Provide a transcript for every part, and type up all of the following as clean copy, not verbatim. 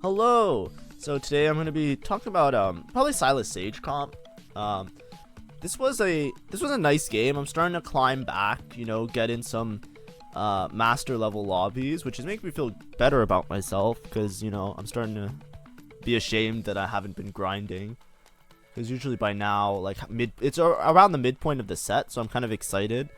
Hello. So today I'm going to be talking about probably SYLAS Sage comp. This was a nice game. I'm starting to climb back, get in some master level lobbies, which is making me feel better about myself because, I'm starting to be ashamed that I haven't been grinding. Because usually by now, it's around the midpoint of the set, so I'm kind of excited.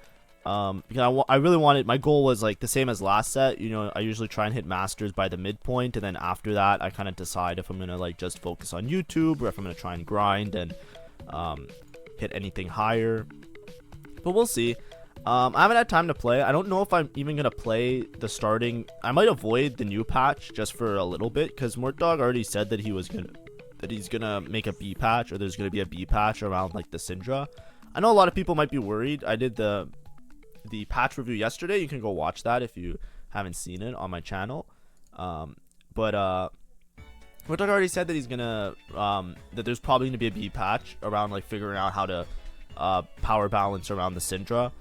Because I really wanted, my goal was like the same as last set. I usually try and hit masters by the midpoint, and then after that I kind of decide if I'm gonna just focus on YouTube or if I'm gonna try and grind and hit anything higher, but we'll see. I haven't had time to play. I don't know if I'm even gonna play the starting. I might avoid the new patch just for a little bit because Mortdog already said that he's gonna make a B patch, or there's gonna be a B patch around like the Syndra. I know a lot of people might be worried. I did the patch review yesterday. You can go watch that if you haven't seen it on my channel. But Mortdog already said that he's gonna that there's probably gonna be a B patch around figuring out how to power balance around the Syndra.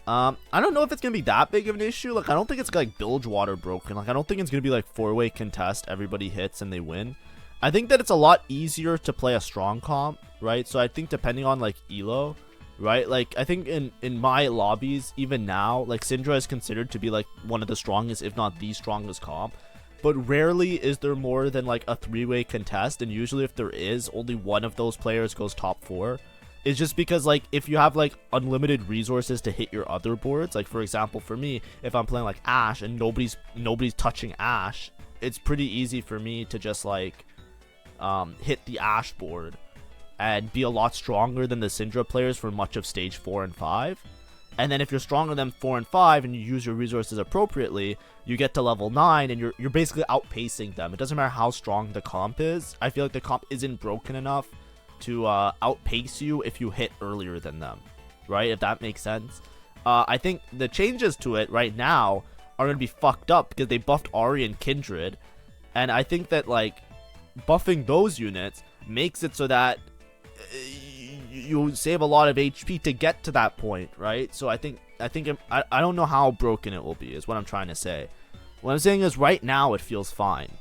I don't know if it's gonna be that big of an issue. I don't think it's Bilgewater broken. I don't think it's gonna be four-way contest, everybody hits and they win. I think that it's a lot easier to play a strong comp, right? So I think depending on elo, right, I think in my lobbies even now, Syndra is considered to be one of the strongest, if not the strongest comp, but rarely is there more than a three-way contest, and usually if there is, only one of those players goes top 4. It's just because if you have unlimited resources to hit your other boards, for example for me, if I'm playing Ashe and nobody's touching Ashe, it's pretty easy for me to just hit the Ashe board and be a lot stronger than the Syndra players for much of stage 4 and 5. And then if you're stronger than 4 and 5 and you use your resources appropriately, you get to level 9 and you're basically outpacing them. It doesn't matter how strong the comp is. I feel like the comp isn't broken enough to outpace you if you hit earlier than them, right? If that makes sense. I think the changes to it right now are going to be fucked up because they buffed Ahri and Kindred. And I think that buffing those units makes it so that you save a lot of HP to get to that point, right? So I don't know how broken it will be is what I'm trying to say. What I'm saying is right now it feels fine,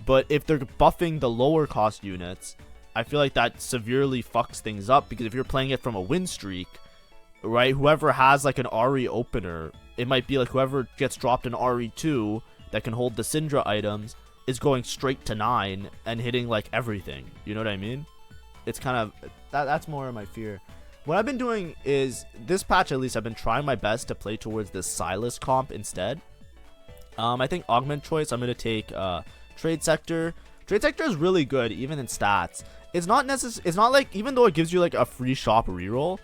but if they're buffing the lower cost units, I feel like that severely fucks things up, because if you're playing it from a win streak, right, whoever has an Ahri opener, it might be whoever gets dropped an Ahri 2 that can hold the Syndra items is going straight to 9 and hitting everything. You know what I mean? It's kind of that's more of my fear. What I've been doing is, this patch at least, I've been trying my best to play towards this SYLAS comp instead. I think augment choice, I'm gonna take trade sector. Trade sector is really good even in stats. It's not even though it gives you a free shop reroll,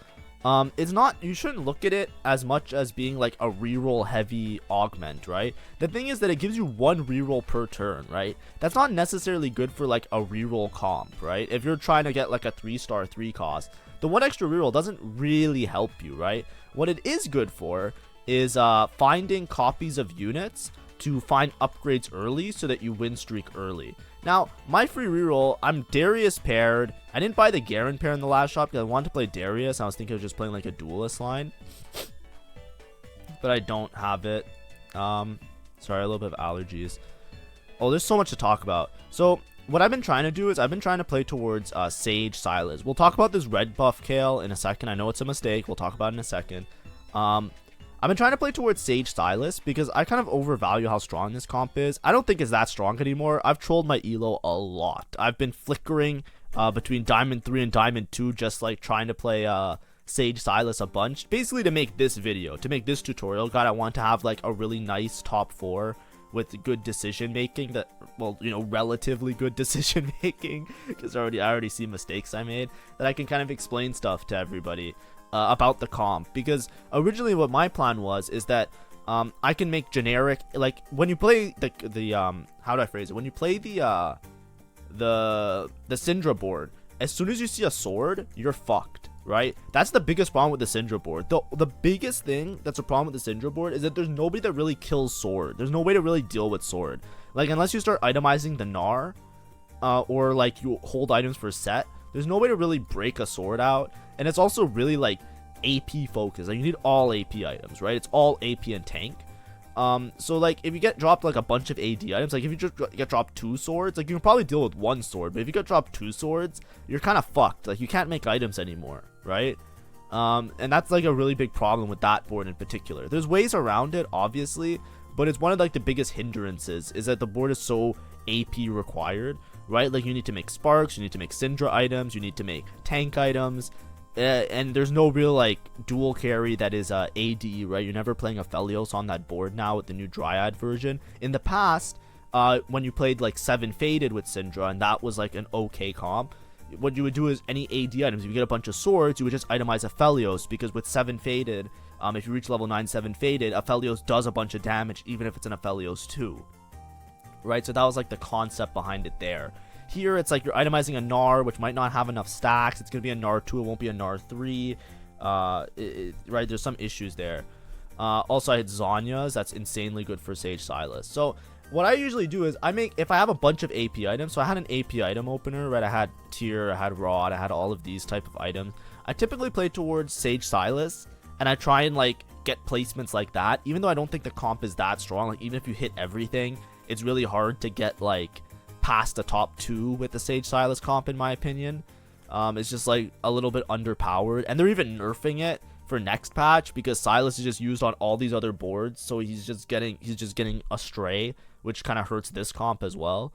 you shouldn't look at it as much as being a reroll heavy augment, right? The thing is that it gives you one reroll per turn, right? That's not necessarily good for a reroll comp, right? If you're trying to get a 3-star 3 cost, the one extra reroll doesn't really help you, right? What it is good for is finding copies of units to find upgrades early so that you win streak early. Now, my free reroll, I'm Darius paired. I didn't buy the Garen pair in the last shop because I wanted to play Darius. I was thinking of just playing a duelist line, but I don't have it. Sorry, a little bit of allergies. Oh, there's so much to talk about. So what I've been trying to do is I've been trying to play towards Sage SYLAS. We'll talk about this red buff Kale in a second. I know it's a mistake. We'll talk about it in a second. I've been trying to play towards Sage SYLAS because I kind of overvalue how strong this comp is. I don't think it's that strong anymore. I've trolled my elo a lot. I've been flickering between Diamond 3 and Diamond 2, just trying to play Sage SYLAS a bunch. Basically to make this video, to make this tutorial guide, I want to have a really nice top 4 with good decision making, relatively good decision making, because I already see mistakes I made, that I can kind of explain stuff to everybody about the comp. Because originally what my plan was is that I can make generic, when you play the how do I phrase it, when you play the Syndra board, as soon as you see a sword, you're fucked, right? That's the biggest problem with the Syndra board. The biggest thing that's a problem with the Syndra board is that there's nobody that really kills sword. There's no way to really deal with sword, unless you start itemizing the Gnar, or you hold items for set. There's no way to really break a sword out, and it's also really AP focused. You need all AP items, right? It's all AP and tank. So like if you get dropped like a bunch of AD items, like if you just get dropped 2 swords, like you can probably deal with 1 sword, but if you get dropped 2 swords, you're kind of fucked. Like you can't make items anymore, right? And that's like a really big problem with that board in particular. There's ways around it, obviously, but it's one of like the biggest hindrances is that the board is so AP required, right? Like you need to make sparks, you need to make Syndra items, you need to make tank items, and there's no real like dual carry that is AD, right? You're never playing Aphelios on that board now with the new Dryad version. In the past, when you played like 7 Faded with Syndra, and that was like an okay comp, what you would do is any AD items, if you get a bunch of swords, you would just itemize Aphelios, because with 7 Faded, if you reach level 9 7 Faded, Aphelios does a bunch of damage even if it's an Aphelios 2, right? So that was like the concept behind it there. Here it's like you're itemizing a Gnar, which might not have enough stacks. It's going to be a Gnar 2, it won't be a Gnar 3, right? There's some issues there. Also I had Zhonya's, that's insanely good for Sage SYLAS. So what I usually do is if I have a bunch of AP items, so I had an AP item opener, right? I had Tear, I had Rod, I had all of these type of items. I typically play towards Sage SYLAS, and I try and like get placements like that, even though I don't think the comp is that strong. Like even if you hit everything, it's really hard to get like past the top 2 with the Sage SYLAS comp, in my opinion. It's just like a little bit underpowered, and they're even nerfing it for next patch because SYLAS is just used on all these other boards, so he's just getting astray, which kind of hurts this comp as well.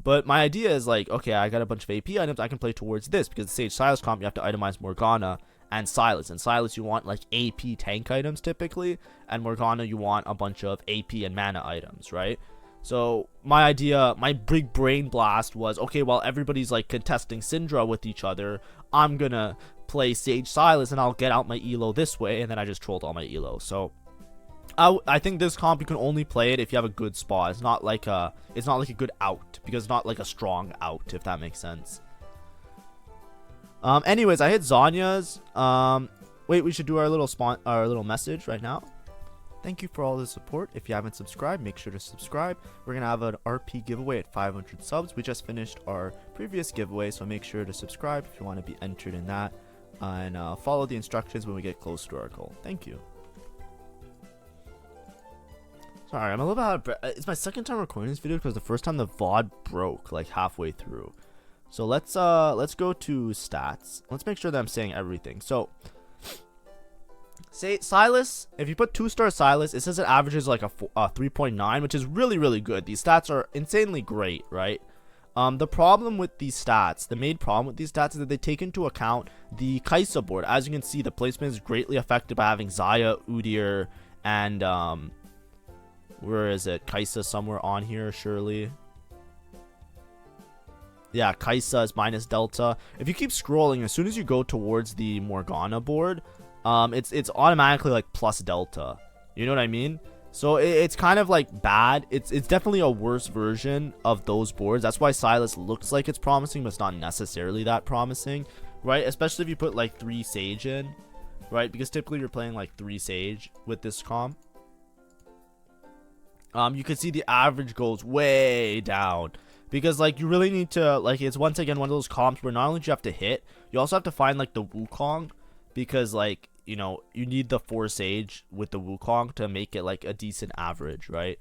But my idea is like, okay, I got a bunch of AP items, I can play towards this, because the Sage SYLAS comp, you have to itemize Morgana and SYLAS. And SYLAS, you want like AP tank items typically, and Morgana, you want a bunch of AP and mana items, right? So my idea, my big brain blast was, okay, while everybody's like contesting Syndra with each other, I'm gonna play Sage SYLAS and I'll get out my elo this way, and then I just trolled all my elo. So I think this comp, you can only play it if you have a good spot. It's not like a good out, because it's not like a strong out, if that makes sense. Anyways, I hit Zhonya's. Wait, we should do our little message right now. Thank you for all the support. If you haven't subscribed, make sure to subscribe. We're gonna have an RP giveaway at 500 subs. We just finished our previous giveaway, so make sure to subscribe if you want to be entered in that, and follow the instructions when we get close to our goal. Thank you. Sorry, I'm a little bit out of breath. It's my second time recording this video because the first time the VOD broke like halfway through. So let's go to stats. Let's make sure that I'm saying everything. So say SYLAS, if you put 2-star SYLAS, it says it averages like a 3.9, which is really, really good. These stats are insanely great, right? The problem with these stats, the main problem with these stats is that they take into account the Kai'Sa board. As you can see, the placement is greatly affected by having Xayah, Udyr, and where is it? Kai'Sa somewhere on here, surely. Yeah, Kai'Sa is minus Delta. If you keep scrolling, as soon as you go towards the Morgana board, it's automatically like plus Delta. You know what I mean? So it's kind of like bad. It's definitely a worse version of those boards. That's why SYLAS looks like it's promising, but it's not necessarily that promising, right? Especially if you put like 3 Sage in, right? Because typically you're playing like 3 Sage with this comp. You can see the average goes way down, because like you really need to, like, it's once again one of those comps where not only do you have to hit, you also have to find like the Wukong, because like, you know, you need the 4 Sage with the Wukong to make it like a decent average, right?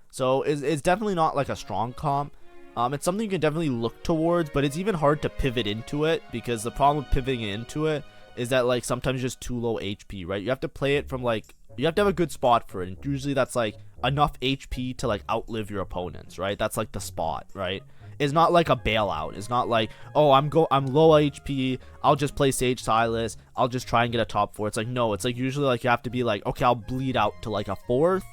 So it's definitely not like a strong comp. It's something you can definitely look towards, but it's even hard to pivot into it, because the problem with pivoting into it is that like sometimes you're just too low HP, right? You have to play it from like, you have to have a good spot for it, and usually that's like enough HP to like outlive your opponents, right? That's like the spot, right? It's not like a bailout. It's not like, oh, I'm low HP, I'll just play Sage SYLAS, I'll just try and get a top 4. It's like, no, it's like usually like you have to be like, okay, I'll bleed out to like a 4th.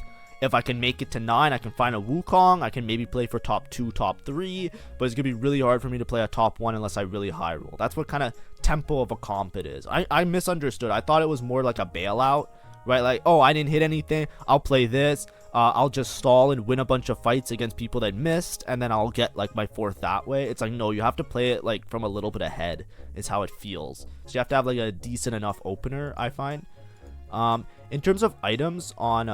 If I can make it to 9, I can find a Wukong. I can maybe play for top 2, top 3, but it's gonna be really hard for me to play a top 1 unless I really high roll. That's what kind of tempo of a comp it is. I misunderstood. I thought it was more like a bailout, right? Like, oh, I didn't hit anything, I'll play this, I'll just stall and win a bunch of fights against people that missed, and then I'll get like my 4th that way. It's like, no, you have to play it like from a little bit ahead is how it feels. So you have to have like a decent enough opener, I find. In terms of items on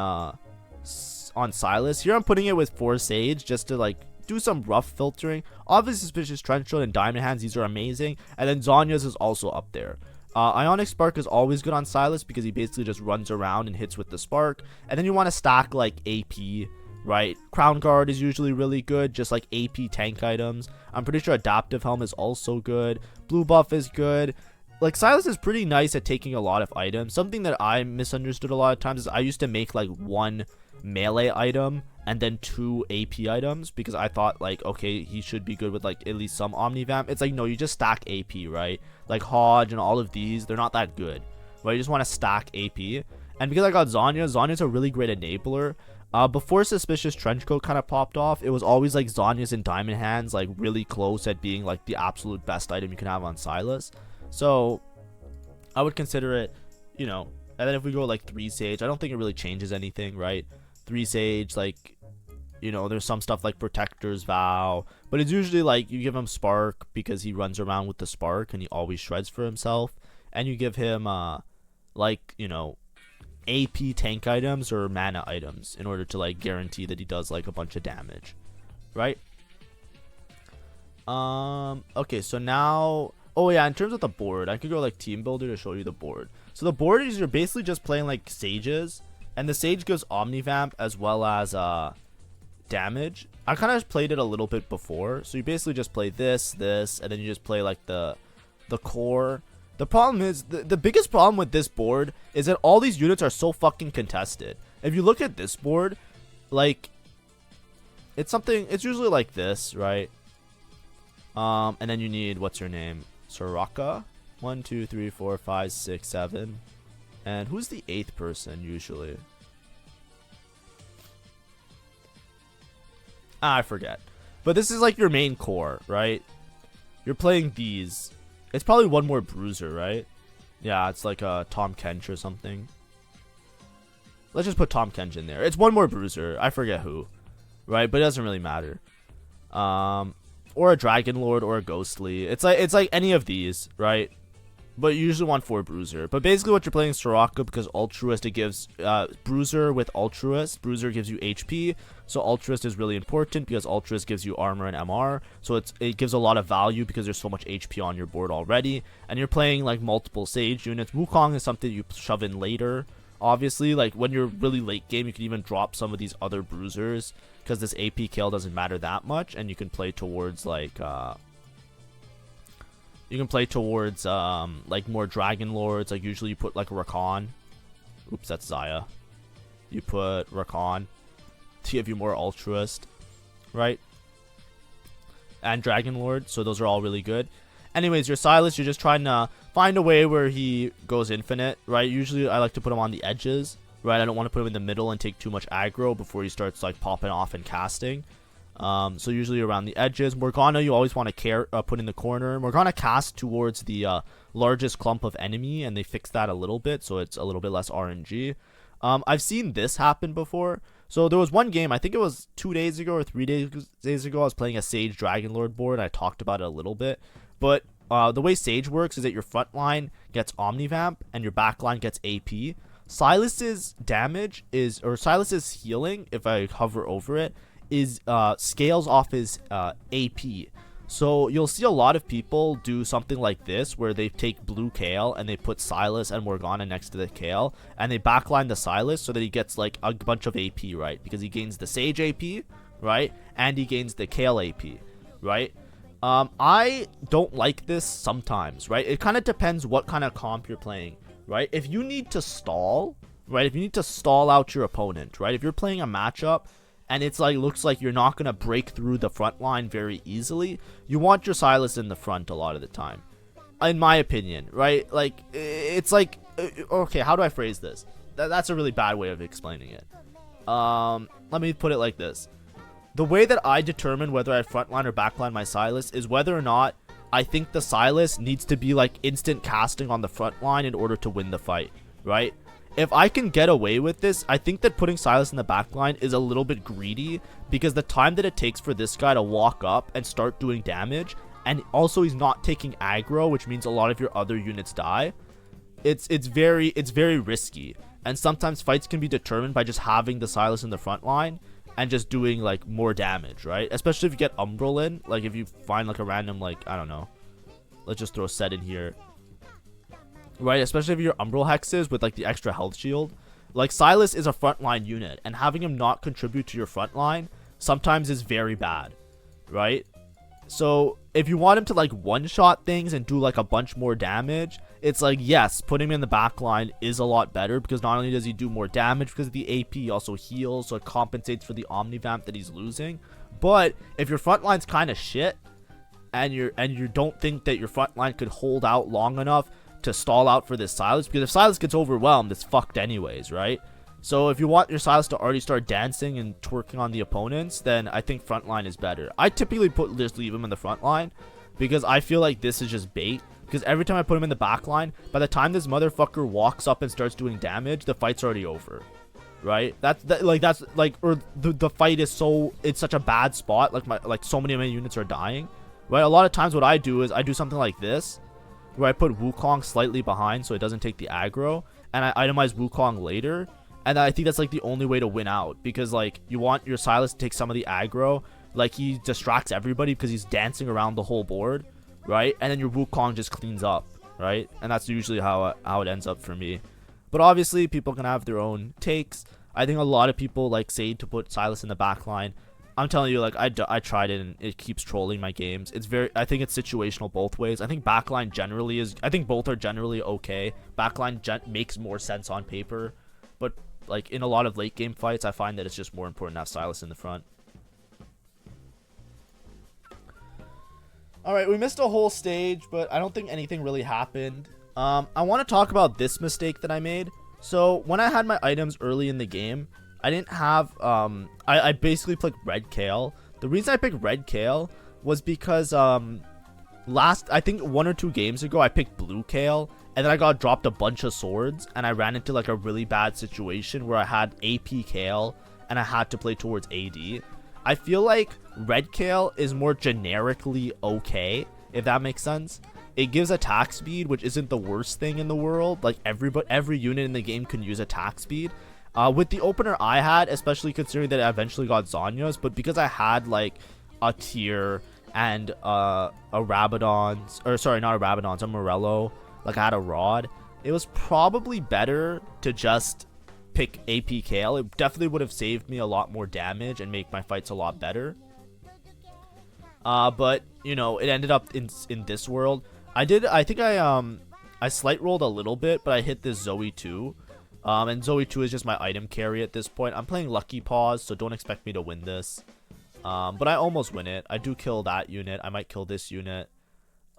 SYLAS, here I'm putting it with 4 Sage just to like do some rough filtering. Obviously Suspicious Trenchcoat and Diamond Hands, these are amazing, and then Zhonya's is also up there. Ionic Spark is always good on Sylas because he basically just runs around and hits with the spark. And then you want to stack like AP, right? Crown Guard is usually really good, just like AP tank items. I'm pretty sure Adaptive Helm is also good. Blue Buff is good. Like, Sylas is pretty nice at taking a lot of items. Something that I misunderstood a lot of times is I used to make like one melee item and then 2 AP items because I thought like, okay, he should be good with like at least some Omnivamp. It's like, no, you just stack AP, right? Like Hodge and all of these, they're not that good, right? You just want to stack AP. And because I got Zhonya, Zonya's a really great enabler. Before Suspicious Trenchcoat kind of popped off, it was always like Zonya's and Diamond Hands, like really close at being like the absolute best item you can have on Sylas. So I would consider it, you know. And then if we go like 3 Sage, I don't think it really changes anything, right? 3 Sage, like, you know, there's some stuff like Protector's Vow, but it's usually like you give him Spark because he runs around with the Spark and he always shreds for himself, and you give him like, you know, AP tank items or mana items in order to like guarantee that he does like a bunch of damage, right? Okay, so now, oh yeah, in terms of the board, I could go like Team Builder to show you the board. So the board is, you're basically just playing like Sages, and the Sage goes Omnivamp as well as damage. I kind of played it a little bit before, so you basically just play this, and then you just play like the core. The problem is, the biggest problem with this board is that all these units are so fucking contested. If you look at this board, like, it's usually like this, right? And then you need, what's her name? Soraka? 1, 2, 3, 4, 5, 6, 7. And who's the 8th person usually? I forget. But this is like your main core, right? You're playing these. It's probably one more bruiser, right? Yeah, it's like a Tom Kench or something. Let's just put Tom Kench in there. It's one more bruiser. I forget who, right? But it doesn't really matter. Or a Dragon Lord or a Ghostly. It's like any of these, right? But you usually want 4 Bruiser. But basically what you're playing is Soraka because Altruist, it gives Bruiser with Altruist. Bruiser gives you HP. So Altruist is really important because Altruist gives you armor and MR. So it gives a lot of value because there's so much HP on your board already. And you're playing like multiple Sage units. Wukong is something you shove in later. Obviously, like when you're really late game, you can even drop some of these other Bruisers because this AP kill doesn't matter that much. And you can play towards like... you can play towards like more Dragon Lords. Like usually you put like Rakan. Oops, that's Xayah. You put Rakan to give you more Altruist, right? And Dragon Lord. So those are all really good. Anyways, your Sylas, you're just trying to find a way where he goes infinite, right? Usually I like to put him on the edges, right? I don't want to put him in the middle and take too much aggro before he starts like popping off and casting. So usually around the edges. Morgana, you always want to put in the corner. Morgana casts towards the largest clump of enemy, and they fix that a little bit, so it's a little bit less RNG. I've seen this happen before. So there was one game, I think it was 2 days ago or 3 days ago, I was playing a Sage Dragon Lord board. I talked about it a little bit. But the way Sage works is that your front line gets Omnivamp, and your back line gets AP. Sylas's damage is, or Sylas's healing, if I hover over it, is scales off his AP. So you'll see a lot of people do something like this where they take blue Kale and they put Sylas and Morgana next to the Kale and they backline the Sylas so that he gets like a bunch of AP, right? Because he gains the Sage AP, right? And he gains the Kale AP, right? I don't like this sometimes, right? It kind of depends what kind of comp you're playing, right? If you need to stall, right? If you need to stall out your opponent, right? If you're playing a matchup and it's like, looks like you're not going to break through the front line very easily, you want your Sylas in the front a lot of the time, in my opinion, right? Like, it's like, okay, how do I phrase this? That's a really bad way of explaining it. Let me put it like this. The way that I determine whether I frontline or backline my Sylas is whether or not I think the Sylas needs to be like instant casting on the front line in order to win the fight, right? If I can get away with this, I think that putting Sylas in the backline is a little bit greedy because the time that it takes for this guy to walk up and start doing damage, and also he's not taking aggro, which means a lot of your other units die. It's very risky, and sometimes fights can be determined by just having the Sylas in the front line and just doing like more damage, right? Especially if you get Umbral in, like if you find like a random, like, I don't know, let's just throw a set in here. right? Especially if you're Umbral Hexes with like the extra health shield. Like Sylas is a frontline unit, and having him not contribute to your frontline sometimes is very bad, right? So if you want him to like one-shot things and do like a bunch more damage, it's like, yes, putting him in the back line is a lot better, because not only does he do more damage because of the AP, he also heals, so it compensates for the Omnivamp that he's losing. But if your front line's kind of shit, and you don't think that your front line could hold out long enough to stall out for this Sylas, because if Sylas gets overwhelmed, it's fucked anyways, right? So if you want your Sylas to already start dancing and twerking on the opponents, then I think front line is better. I typically just leave him in the front line, because I feel like this is just bait. Because every time I put him in the back line, by the time this motherfucker walks up and starts doing damage, the fight's already over, right? The fight is it's such a bad spot. Like so many of my units are dying, right? A lot of times what I do is I do something like this, where I put Wukong slightly behind so it doesn't take the aggro, and I itemize Wukong later. And I think that's like the only way to win out, because like you want your Sylas to take some of the aggro, like he distracts everybody because he's dancing around the whole board, right? And then your Wukong just cleans up, right? And that's usually how it ends up for me. But obviously people can have their own takes. I think a lot of people like say to put Sylas in the back line. I'm telling you, like I tried it and it keeps trolling my games. I think it's situational both ways. I think backline generally I think both are generally okay. Backline makes more sense on paper, but like in a lot of late game fights, I find that it's just more important to have Sylas in the front. Alright, we missed a whole stage, but I don't think anything really happened. I want to talk about this mistake that I made. So when I had my items early in the game, I didn't have I basically picked red kale. The reason I picked red kale was because I think 1 or 2 games ago I picked blue kale, and then I got dropped a bunch of swords, and I ran into like a really bad situation where I had AP kale and I had to play towards AD. I feel like red kale is more generically okay, if that makes sense. It gives attack speed, which isn't the worst thing in the world. Like every unit in the game can use attack speed. With the opener I had, especially considering that I eventually got Zhonya's, but because I had like a tier and a Rabadon's, or sorry, not a Rabadon's, a Morello, like I had a Rod, it was probably better to just pick AP Kale. It definitely would have saved me a lot more damage and make my fights a lot better. But you know, it ended up in this world. I think I slight rolled a little bit, but I hit this Zoe 2. And Zoe 2 is just my item carry at this point. I'm playing Lucky Paws, so don't expect me to win this. But I almost win it. I do kill that unit. I might kill this unit.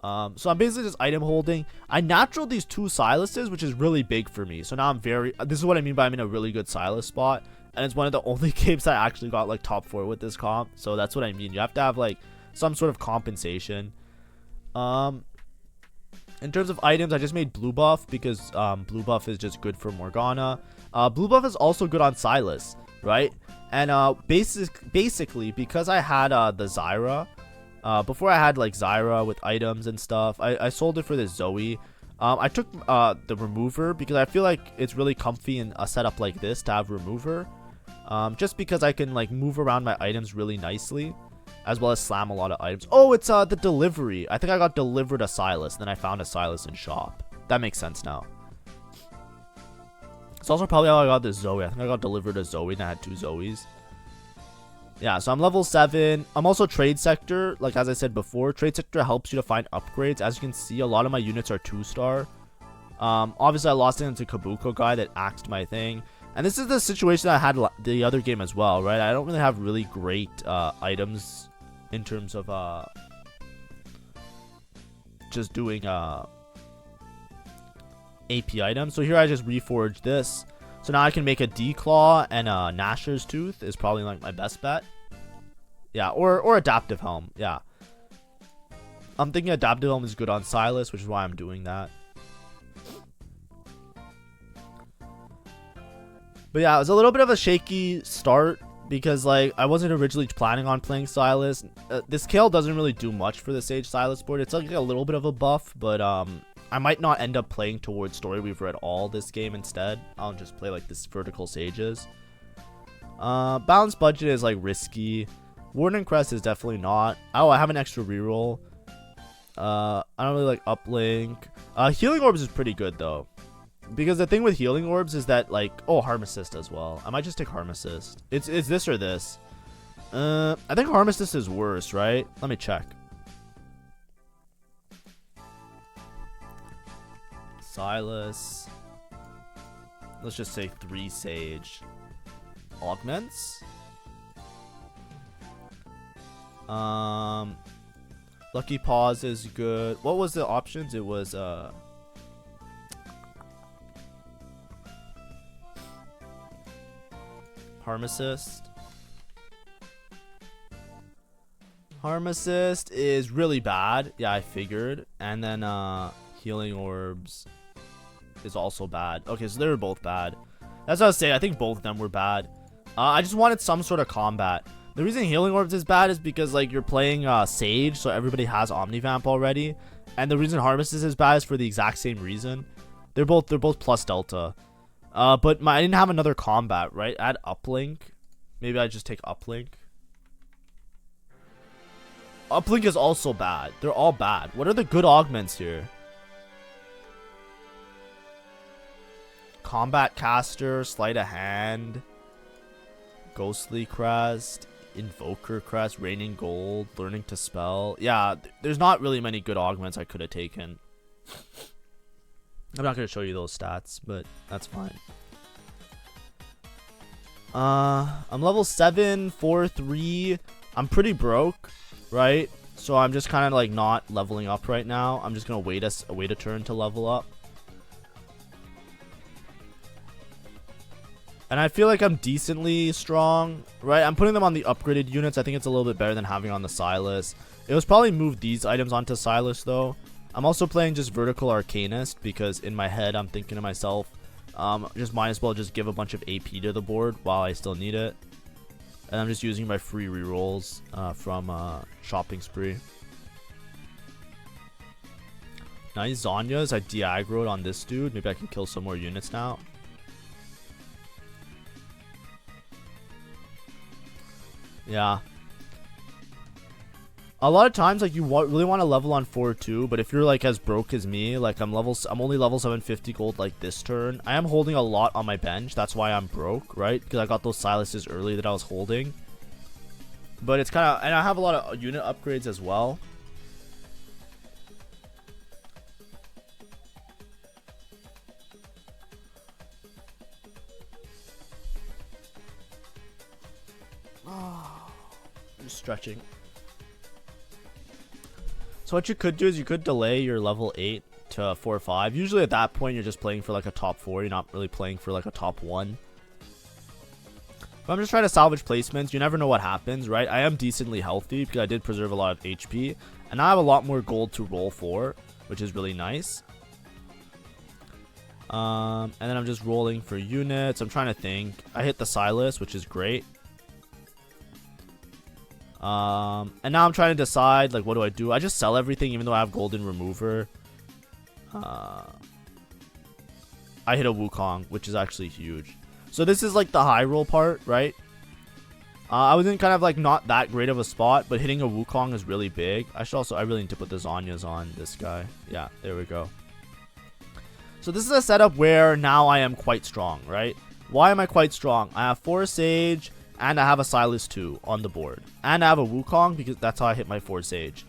So I'm basically just item holding. I naturaled these 2 Sylases, which is really big for me. So now this is what I mean by I'm in a really good Sylas spot. And it's one of the only games I actually got like top 4 with this comp. So that's what I mean. You have to have like some sort of compensation. In terms of items, I just made blue buff because blue buff is just good for Morgana. Blue buff is also good on Sylas, right? And basically, because I had the Zyra, before I had like Zyra with items and stuff, I sold it for this Zoe. I took the remover because I feel like it's really comfy in a setup like this to have remover. Just because I can like move around my items really nicely, as well as slam a lot of items. Oh, it's the delivery. I think I got delivered a Sylas, and then I found a Sylas in shop. That makes sense now. It's also probably how I got this Zoe. I think I got delivered a Zoe, and I had 2 Zoes. Yeah, so I'm level 7. I'm also Trade Sector. Like, as I said before, Trade Sector helps you to find upgrades. As you can see, a lot of my units are 2-star. Obviously, I lost it into Kabuko guy that axed my thing. And this is the situation I had the other game as well, right? I don't really have really great items in terms of just doing AP items. So here I just reforged this. So now I can make a D-Claw, and Gnasher's Tooth is probably like my best bet. Yeah, or Adaptive Helm. Yeah. I'm thinking Adaptive Helm is good on Sylas, which is why I'm doing that. But yeah, it was a little bit of a shaky start because like I wasn't originally planning on playing Sylas. This Kale doesn't really do much for the Sage Sylas board. It's like a little bit of a buff, but I might not end up playing towards Storyweaver at all this game instead. I'll just play like this Vertical Sages. Balanced Budget is like risky. Warden Crest is definitely not. Oh, I have an extra reroll. I don't really like Uplink. Healing Orbs is pretty good though. Because the thing with Healing Orbs is that, like, oh, Harm Assist as well. I might just take Harm Assist. It's this or this. I think Harm Assist is worse, right? Let me check. SYLAS. Let's just say 3 Sage. Augments. Lucky Pause is good. What was the options? It was Harm Assist. Harm Assist is really bad. Yeah, I figured. And then Healing Orbs is also bad. Okay, so they were both bad. That's what I was saying. I think both of them were bad. I just wanted some sort of combat. The reason Healing Orbs is bad is because, like, you're playing Sage, so everybody has Omnivamp already. And the reason Harm Assist is bad is for the exact same reason. They're both plus Delta. But I didn't have another combat, right? Add Uplink. Maybe I just take Uplink. Uplink is also bad. They're all bad. What are the good augments here? Combat Caster, Sleight of Hand, Ghostly Crest, Invoker Crest, Raining Gold, Learning to Spell. Yeah, there's not really many good augments I could have taken. I'm not going to show you those stats, but that's fine. I'm level 7, 4, 3. I'm pretty broke, right? So I'm just kind of like not leveling up right now. I'm just going to wait a turn to level up. And I feel like I'm decently strong, right? I'm putting them on the upgraded units. I think it's a little bit better than having on the SYLAS. It was probably move these items onto SYLAS though. I'm also playing just Vertical Arcanist because in my head I'm thinking to myself, just might as well just give a bunch of AP to the board while I still need it. And I'm just using my free rerolls from Shopping Spree. Nice Zhonyas. I de-aggroed on this dude. Maybe I can kill some more units now. Yeah. A lot of times, like, you really want to level on 4-2, but if you're like as broke as me, like I'm only level 750 gold like this turn. I am holding a lot on my bench. That's why I'm broke, right? Because I got those SYLASes early that I was holding. But it's kind of, and I have a lot of unit upgrades as well. Just stretching. So what you could do is you could delay your level 8 to 4-5. Usually at that point you're just playing for like a top 4. You're not really playing for like a top 1. But I'm just trying to salvage placements. You never know what happens, right? I am decently healthy because I did preserve a lot of HP. And I have a lot more gold to roll for, which is really nice. And then I'm just rolling for units. I'm trying to think. I hit the SYLAS, which is great. And now I'm trying to decide, like, what do I do? I just sell everything even though I have Golden Remover. I hit a Wukong, which is actually huge. So this is like the high roll part, right? I was in kind of like not that great of a spot, but hitting a Wukong is really big. I really need to put the Zhonyas on this guy. Yeah, there we go. So this is a setup where now I am quite strong, right? Why am I quite strong? I have 4 Sage, and I have a SYLAS 2 on the board. And I have a Wukong because that's how I hit my 4 Sage.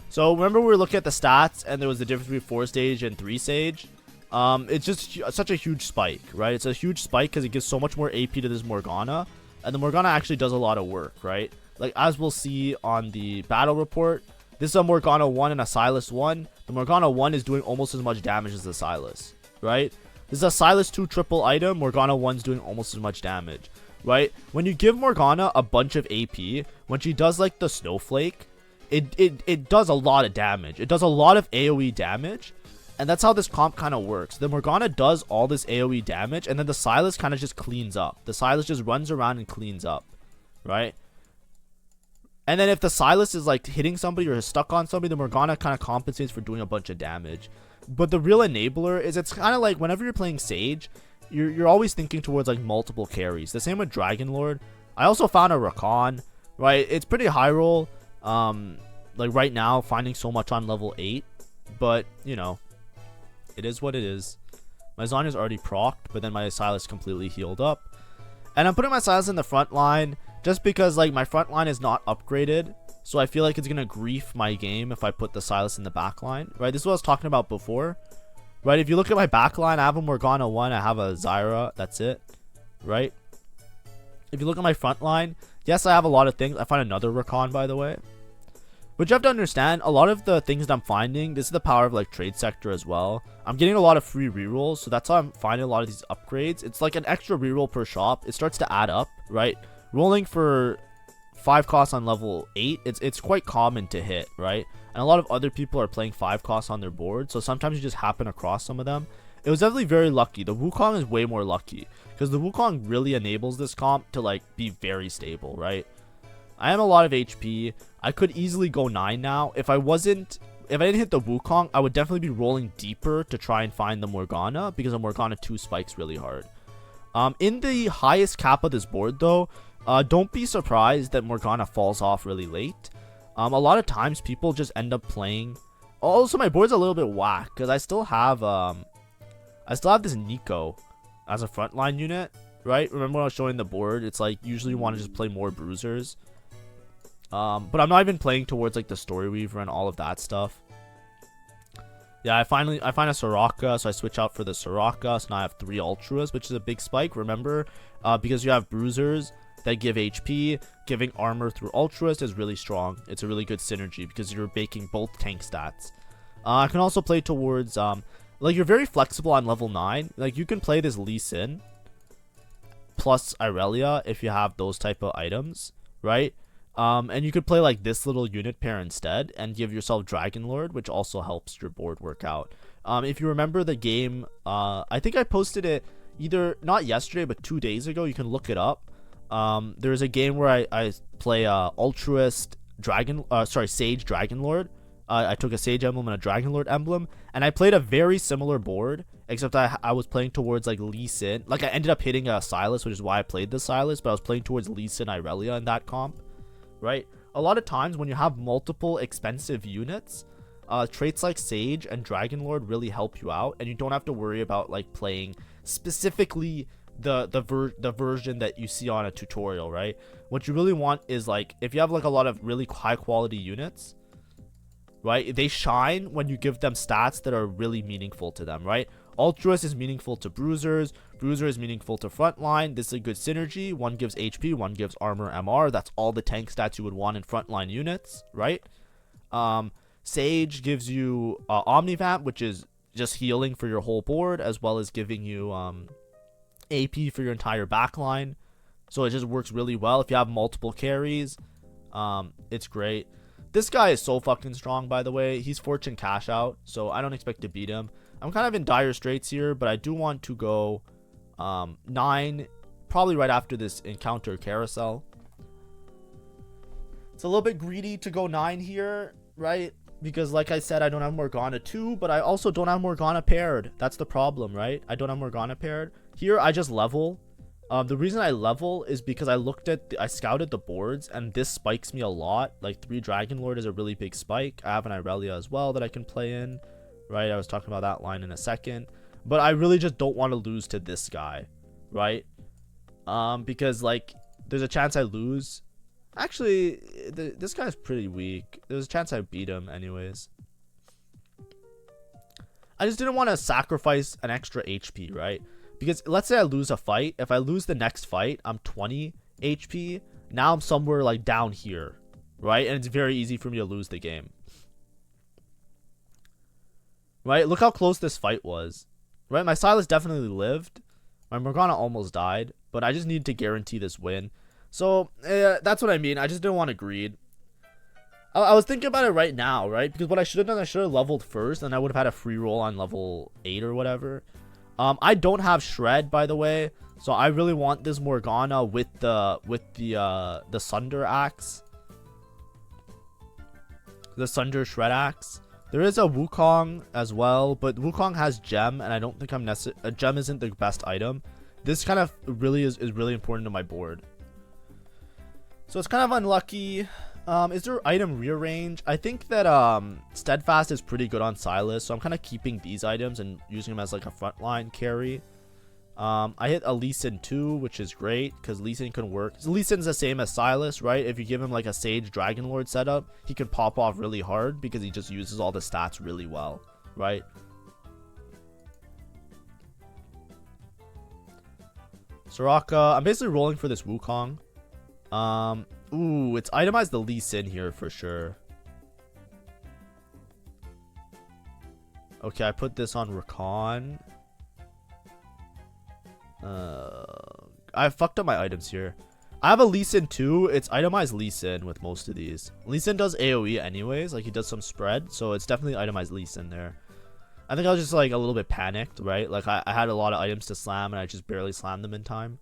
So remember we were looking at the stats and there was the difference between 4 Sage and 3 Sage. It's just such a huge spike, right? It's a huge spike because it gives so much more AP to this Morgana. And the Morgana actually does a lot of work, right? Like as we'll see on the battle report, this is a Morgana 1 and a SYLAS 1. The Morgana 1 is doing almost as much damage as the SYLAS, right? This is a SYLAS 2 triple item. Morgana 1 is doing almost as much damage. Right? When you give Morgana a bunch of AP, when she does like the snowflake, it does a lot of damage. It does a lot of AoE damage. And that's how this comp kind of works. The Morgana does all this AoE damage, and then the SYLAS kind of just cleans up. The SYLAS just runs around and cleans up. Right? And then if the SYLAS is like hitting somebody or is stuck on somebody, the Morgana kind of compensates for doing a bunch of damage. But the real enabler is it's kind of like whenever you're playing Sage, you're always thinking towards like multiple carries. The same with Dragon Lord. I also found a Rakan, right? It's pretty high roll. Like right now, finding so much on level 8, but you know, It is what it is. My Zhonya's already procced, but then my SYLAS completely healed up. And I'm putting my SYLAS in the front line just because like my front line is not upgraded. So I feel like it's going to grief my game if I put the SYLAS in the back line, right? This is what I was talking about before, right? If you look at my back line, I have a Morgana 1, I have a Zyra, that's it, right? If you look at my front line, yes, I have a lot of things. I find another Rakan, by the way. But you have to understand, a lot of the things that I'm finding, this is the power of like trade sector as well. I'm getting a lot of free rerolls, so that's how I'm finding a lot of these upgrades. It's like an extra reroll per shop. It starts to add up, right? Rolling for 5 costs on level 8, it's quite common to hit, right? And a lot of other people are playing 5 costs on their board, so sometimes you just happen across some of them. It was definitely very lucky. The Wukong is way more lucky, because the Wukong really enables this comp to like be very stable, right? I am a lot of HP. I could easily go 9 now. If I didn't hit the Wukong, I would definitely be rolling deeper to try and find the Morgana, because the Morgana 2 spikes really hard. In the highest cap of this board though, don't be surprised that Morgana falls off really late. A lot of times people just end up playing. Also, my board's a little bit whack because I still have this Nico as a frontline unit, right? Remember when I was showing the board? It's like usually you want to just play more bruisers. But I'm not even playing towards like the Story Weaver and all of that stuff. Yeah, I find a Soraka, so I switch out for the Soraka. So now I have 3 Ultras, which is a big spike. Remember, because you have bruisers that give HP, giving armor through Ultras is really strong. It's a really good synergy because you're making both tank stats. I can also play towards like you're very flexible on level 9. Like you can play this Lee Sin plus Irelia if you have those type of items, right? And you could play like this little unit pair instead and give yourself Dragon Lord, which also helps your board work out. If you remember the game, I think I posted it either not yesterday but 2 days ago. You can look it up. There's a game where I play Altruist Sage Dragon Lord. I took a Sage emblem and a Dragon Lord emblem, and I played a very similar board, except I was playing towards like Lee Sin. Like I ended up hitting a SYLAS, which is why I played the SYLAS, but I was playing towards Lee Sin Irelia in that comp, right? A lot of times when you have multiple expensive units, traits like Sage and Dragon Lord really help you out, and you don't have to worry about like playing specifically the version that you see on a tutorial, right? What you really want is like if you have like a lot of really high quality units, right? They shine when you give them stats that are really meaningful to them, right? Altruist is meaningful to bruisers. Bruiser is meaningful to frontline. This is a good synergy. One gives HP, one gives armor, MR. That's all the tank stats you would want in frontline units, right? Sage gives you Omnivamp, which is just healing for your whole board, as well as giving you AP for your entire backline. So it just works really well. If you have multiple carries, it's great. This guy is so fucking strong, by the way. He's Fortune Cash Out, so I don't expect to beat him. I'm kind of in dire straits here, but I do want to go 9, probably right after this encounter carousel. It's a little bit greedy to go 9 here, right? Because like I said, I don't have Morgana 2, but I also don't have Morgana paired. That's the problem, right? I don't have Morgana paired. Here, I just level. The reason I level is because I scouted the boards, and this spikes me a lot. Like 3 Dragon Lord is a really big spike. I have an Irelia as well that I can play in, right? I was talking about that line in a second. But I really just don't want to lose to this guy, right? Because like there's a chance I lose. Actually, this guy's pretty weak. There's a chance I beat him anyways. I just didn't want to sacrifice an extra HP, right? Because let's say I lose a fight. If I lose the next fight, I'm 20 HP. Now I'm somewhere like down here, right? And it's very easy for me to lose the game. Right? Look how close this fight was. Right? My SYLAS definitely lived. My Morgana almost died. But I just need to guarantee this win. So, that's what I mean. I just didn't want to greed. I was thinking about it right now, right? Because what I should have done, I should have leveled first. And I would have had a free roll on level 8 or whatever. I don't have Shred, by the way, so I really want this Morgana with the Sunder Axe, the Sunder Shred Axe. There is a Wukong as well, but Wukong has Gem, and I don't think a Gem isn't the best item. This kind of really is really important to my board, so it's kind of unlucky. Is there item rearrange? I think that Steadfast is pretty good on SYLAS, so I'm kind of keeping these items and using them as like a frontline carry. I hit a Lee Sin 2, which is great because Lee Sin can work. Lee Sin's the same as SYLAS, right? If you give him like a Sage Dragon Lord setup, he can pop off really hard because he just uses all the stats really well, right? Soraka, I'm basically rolling for this Wukong. Ooh, it's itemized the Lee Sin here for sure. Okay, I put this on Rakan. I fucked up my items here. I have a Lee Sin 2. It's itemized Lee Sin with most of these. Lee Sin does AoE anyways. Like, he does some spread. So, it's definitely itemized Lee Sin there. I think I was just, like, a little bit panicked, right? Like, I had a lot of items to slam, and I just barely slammed them in time.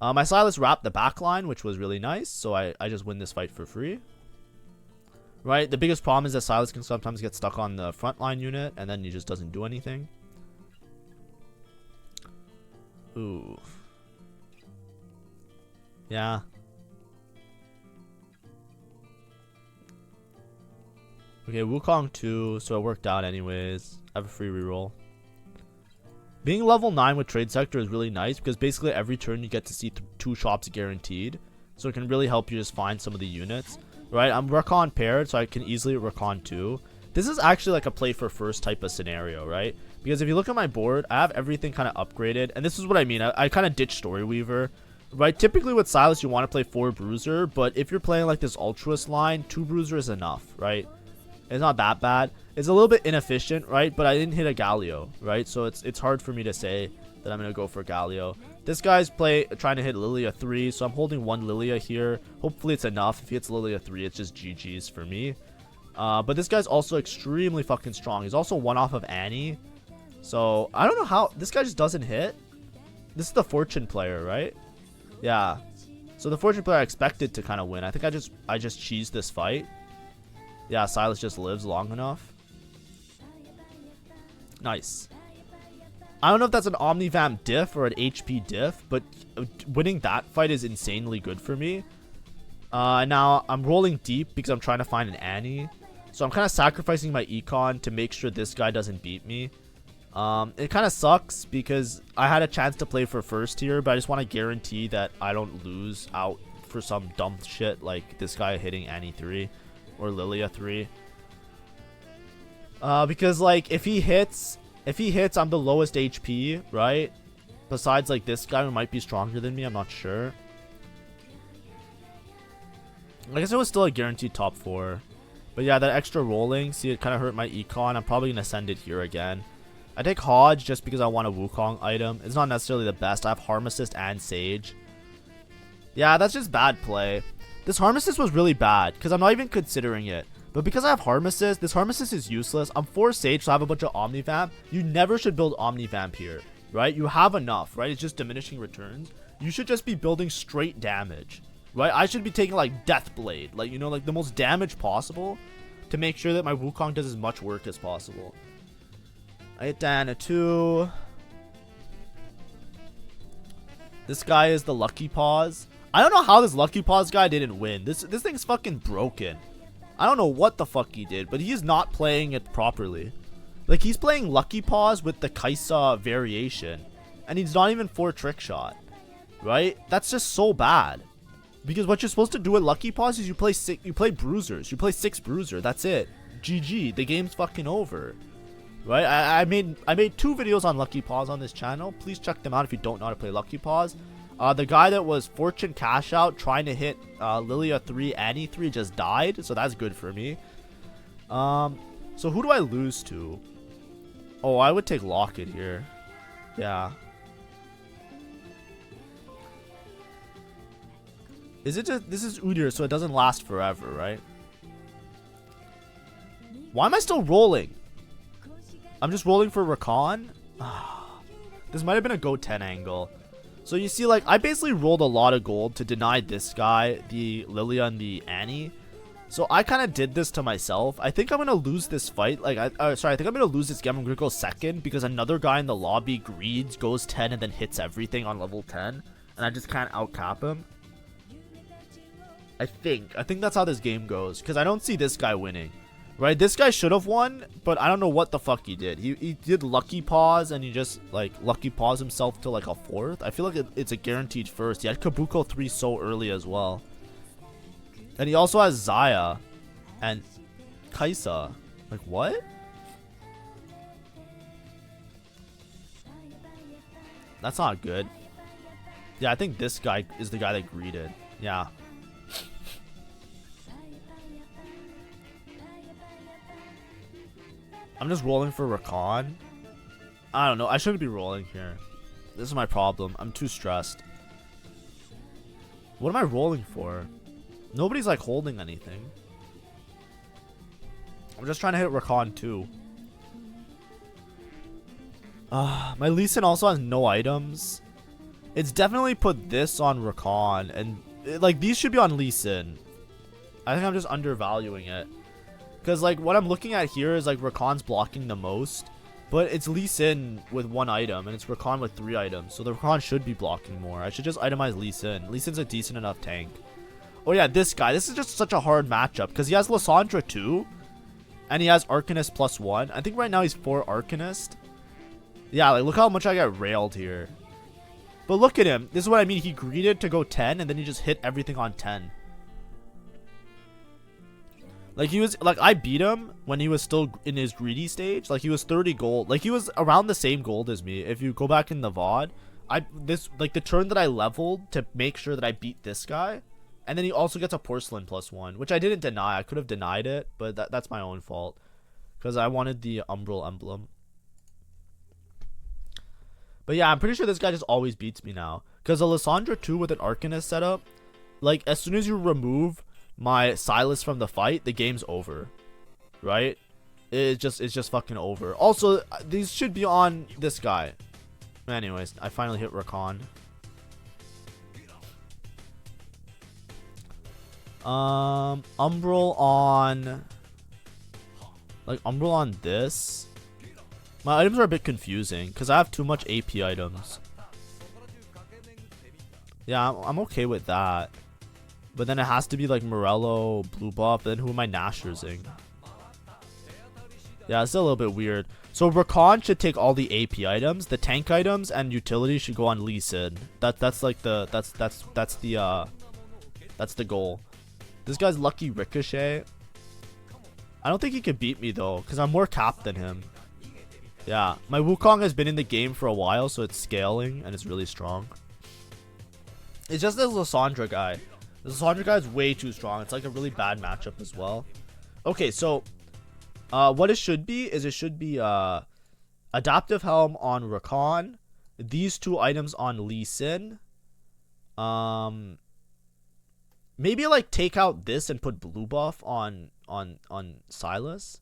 My SYLAS wrapped the backline, which was really nice. So, I just win this fight for free. Right? The biggest problem is that SYLAS can sometimes get stuck on the frontline unit, and then he just doesn't do anything. Ooh. Yeah. Okay, Wukong 2, so it worked out anyways. I have a free reroll. Being level 9 with Trade Sector is really nice because basically every turn you get to see 2 shops guaranteed. So it can really help you just find some of the units. Right, I'm Rakan paired, so I can easily Rakan 2. This is actually like a play for first type of scenario, right? Because if you look at my board, I have everything kind of upgraded. And this is what I mean. I kind of ditched Storyweaver. Right, typically with SYLAS, you want to play 4 Bruiser. But if you're playing like this Ultruist line, 2 Bruiser is enough, right? It's not that bad. It's a little bit inefficient, right? But I didn't hit a Galio, right? So it's hard for me to say that I'm going to go for Galio. This guy's trying to hit Lilia 3, so I'm holding 1 Lilia here. Hopefully it's enough. If he hits Lilia 3, it's just GG's for me. But this guy's also extremely fucking strong. He's also 1 off of Annie. So, I don't know how... This guy just doesn't hit. This is the Fortune player, right? Yeah. So, the Fortune player I expected to kind of win. I think I just cheesed this fight. Yeah, SYLAS just lives long enough. Nice. I don't know if that's an Omnivamp diff or an HP diff, but winning that fight is insanely good for me. Now, I'm rolling deep because I'm trying to find an Annie. So I'm kind of sacrificing my econ to make sure this guy doesn't beat me. It kind of sucks because I had a chance to play for first here, but I just want to guarantee that I don't lose out for some dumb shit like this guy hitting Annie 3 or Lilia 3. Because like if he hits, I'm the lowest HP, right? Besides like this guy who might be stronger than me, I'm not sure. I guess it was still a guaranteed top 4. But yeah, that extra rolling, see, it kind of hurt my econ. I'm probably going to send it here again. I take Hodge just because I want a Wukong item. It's not necessarily the best. I have Harm Assist and Sage. Yeah, that's just bad play. This Harm Assist was really bad because I'm not even considering it. But because I have Harm Assist, this Harm Assist is useless. I'm 4 Sage, so I have a bunch of Omnivamp. You never should build Omnivamp here, right? You have enough, right? It's just diminishing returns. You should just be building straight damage, right? I should be taking like Death Blade, like, you know, like the most damage possible to make sure that my Wukong does as much work as possible. I hit Diana 2. This guy is the Lucky Paws. I don't know how this Lucky Paws guy didn't win. This thing's fucking broken. I don't know what the fuck he did, but he is not playing it properly. Like, he's playing Lucky Paws with the Kaisa variation, and he's not even 4 trick shot, right? That's just so bad. Because what you're supposed to do with Lucky Paws is you play Bruisers. You play 6 Bruiser. That's it. GG. The game's fucking over. Right? I made 2 videos on Lucky Paws on this channel. Please check them out if you don't know how to play Lucky Paws. The guy that was Fortune Cash Out trying to hit Lilia 3, Annie 3 just died. So that's good for me. So who do I lose to? Oh, I would take Locket here. Yeah. Is it just... This is Udyr, so it doesn't last forever, right? Why am I still rolling? I'm just rolling for Rakan? This might have been a go 10 angle. So you see, like, I basically rolled a lot of gold to deny this guy, the Lilia and the Annie. So I kind of did this to myself. I think I'm going to lose this fight. Like, I think I'm going to lose this game. I'm going to go second because another guy in the lobby greeds, goes 10, and then hits everything on level 10. And I just can't outcap him. I think that's how this game goes, because I don't see this guy winning. Right, this guy should have won, but I don't know what the fuck he did. He did lucky pause, and he just like lucky pause himself to like a 4th. I feel like it's a guaranteed first. He had Kabuko 3 so early as well, and he also has Zaya and Kaisa. Like what? That's not good. Yeah, I think this guy is the guy that greeted. Yeah. I'm just rolling for Rakan. I don't know. I shouldn't be rolling here. This is my problem. I'm too stressed. What am I rolling for? Nobody's like holding anything. I'm just trying to hit Rakan too. My Lee Sin also has no items. It's definitely put this on Rakan, and like these should be on Lee Sin. I think I'm just undervaluing it. Because like what I'm looking at here is like Rakan's blocking the most, but it's Lee Sin with 1 item and it's Rakan with 3 items, so the Rakan should be blocking more. I should just itemize Lee Sin. Lee Sin's a decent enough tank. Oh yeah, this guy. This is just such a hard matchup because he has Lissandra too, and he has Arcanist +1. I think right now he's 4 Arcanist. Yeah, like look how much I got railed here. But look at him. This is what I mean. He greeted to go 10 and then he just hit everything on 10. Like he was like I beat him when he was still in his greedy stage. Like he was 30 gold. Like he was around the same gold as me. If you go back in the VOD, like the turn that I leveled to make sure that I beat this guy, and then he also gets a porcelain +1, which I didn't deny. I could have denied it, but that's my own fault because I wanted the Umbral emblem. But yeah, I'm pretty sure this guy just always beats me now because a Lissandra 2 with an Arcanist setup, like as soon as you remove my SYLAS from the fight, the game's over, right? It's just fucking over. Also, these should be on this guy. Anyways, I finally hit Rakan. Umbral on, like Umbral on this. My items are a bit confusing because I have too much AP items. Yeah, I'm okay with that. But then it has to be like Morello, blue buff, then who am I Nashersing? Yeah, it's a little bit weird. So Rakan should take all the AP items, the tank items and utility should go on Lee Sin. That's like the that's the goal. This guy's lucky Ricochet. I don't think he can beat me though, because I'm more capped than him. Yeah, my Wukong has been in the game for a while, so it's scaling and it's really strong. It's just this Lissandra guy. The Lissandra guy is way too strong. It's like a really bad matchup as well. Okay, so what it should be is it should be Adaptive Helm on Rakan, these 2 items on Lee Sin. Maybe like take out this and put blue buff on SYLAS.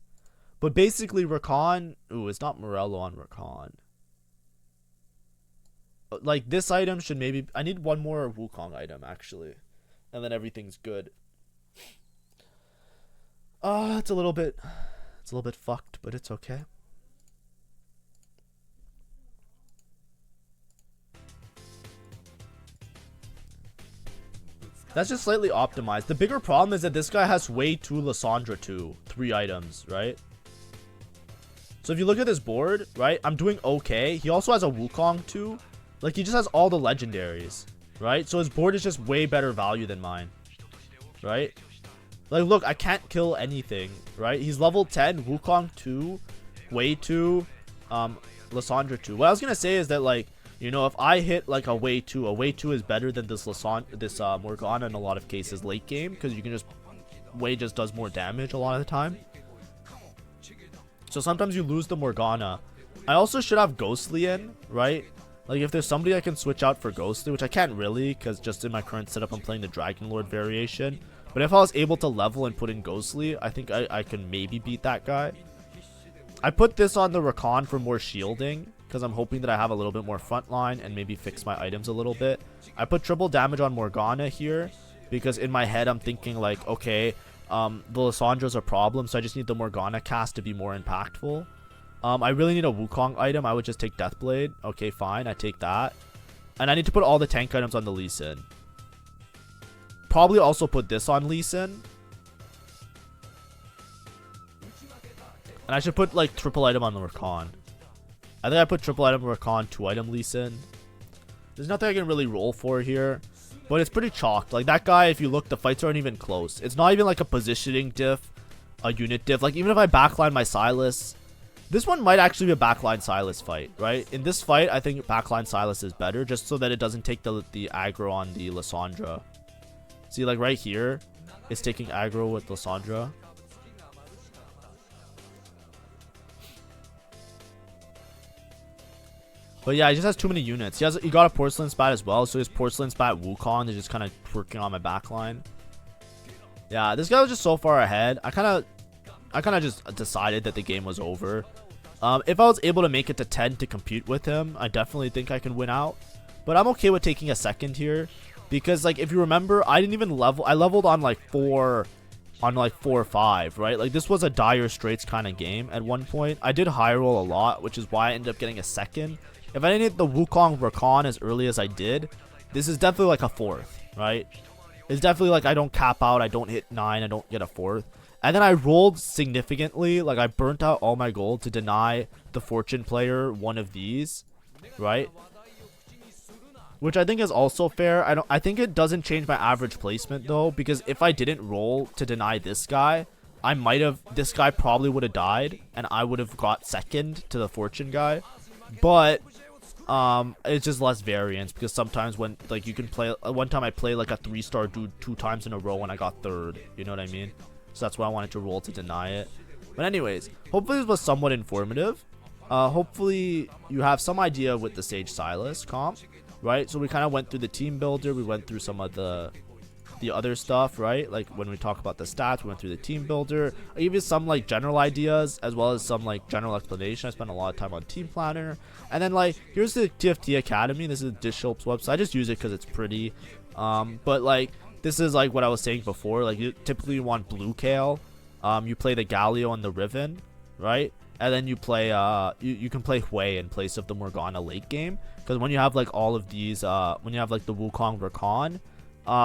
But basically Rakan, ooh, it's not Morello on Rakan. Like this item should maybe, I need one more Wukong item actually. And then everything's good. It's a little bit fucked, but it's okay. That's just slightly optimized. The bigger problem is that this guy has way too Lissandra 2, 3 items, right? So if you look at this board, right, I'm doing okay. He also has a Wukong 2. Like he just has all the legendaries, right? So his board is just way better value than mine, right? Like look, I can't kill anything, right? He's level 10, Wukong 2, Wei 2, Lissandra 2. What I was gonna say is that, like, you know, if I hit like a Wei 2 is better than this Morgana in a lot of cases late game, because you can just, Wei just does more damage a lot of the time. So sometimes you lose the Morgana. I also should have Ghostly in, right? Like if there's somebody I can switch out for Ghostly, which I can't really, because just in my current setup I'm playing the Dragon Lord variation. But if I was able to level and put in Ghostly, I think I can maybe beat that guy. I put this on the Rakan for more shielding, because I'm hoping that I have a little bit more frontline and maybe fix my items a little bit. I put triple damage on Morgana here, because in my head I'm thinking like, okay, the Lissandra's a problem, so I just need the Morgana cast to be more impactful. I really need a Wukong item. I would just take Deathblade. Okay, fine, I take that. And I need to put all the tank items on the Lee Sin. probably also put this on Lee Sin. And I should put like triple item on the Rakan. I think I put triple item Rakan, 2 item Lee Sin. There's nothing I can really roll for here. But it's pretty chalked. Like that guy, if you look, the fights aren't even close. It's not even like a positioning diff, a unit diff. Like even if I backline my SYLAS, this one might actually be a backline SYLAS fight, right? In this fight, I think backline SYLAS is better just so that it doesn't take the aggro on the Lissandra. See, like right here, it's taking aggro with Lissandra. But yeah, he just has too many units. He got a Porcelain Spat as well, so his Porcelain Spat Wukong is just kind of working on my backline. Yeah, this guy was just so far ahead. I kind of just decided that the game was over. If I was able to make it to 10 to compete with him, I definitely think I can win out. But I'm okay with taking a second here because, like, if you remember, I didn't even level. I leveled on like 4 or 5, right? Like this was a dire straits kind of game at one point. I did high roll a lot, which is why I ended up getting a second. If I didn't hit the Wukong Rakan as early as I did, this is definitely like a 4th, right? It's definitely like I don't cap out, I don't hit 9, I don't get a 4th. And then I rolled significantly, like I burnt out all my gold to deny the fortune player one of these, right? Which I think is also fair. I think it doesn't change my average placement though, because if I didn't roll to deny this guy, this guy probably would have died and I would have got second to the fortune guy. But it's just less variance because sometimes when like you can play, one time I played like a 3-star dude 2 times in a row and I got 3rd, you know what I mean? So that's why I wanted to roll to deny it. But anyways, hopefully this was somewhat informative. Hopefully you have some idea with the Sage SYLAS comp, right? So we kind of went through the team builder, we went through some of the other stuff, right? Like when we talk about the stats, we went through the team builder. I gave you some like general ideas as well as some like general explanation. I spent a lot of time on team planner, and then like here's the TFT Academy. This is Dishulp's website. I just use it because it's pretty. But like this is like what I was saying before. Like you typically want blue Kale. You play the Galio and the Riven, right? And then you play you can play Hui in place of the Morgana late game, because when you have like all of these when you have like the Wukong Rakan,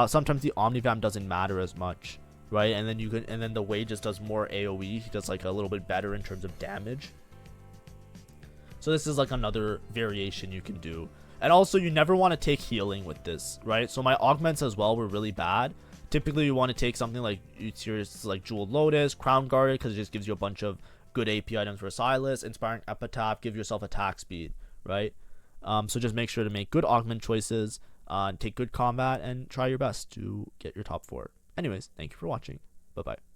sometimes the Omnivamp doesn't matter as much, right? And then the Hui just does more AoE. He does like a little bit better in terms of damage. So this is like another variation you can do. And also you never want to take healing with this, right? So my augments as well were really bad. Typically you want to take something like like Jeweled Lotus, Crown Guarded, because it just gives you a bunch of good AP items for SYLAS. Inspiring Epitaph, give yourself attack speed, right? So just make sure to make good augment choices, take good combat, and try your best to get your top 4. Anyways, thank you for watching. Bye bye.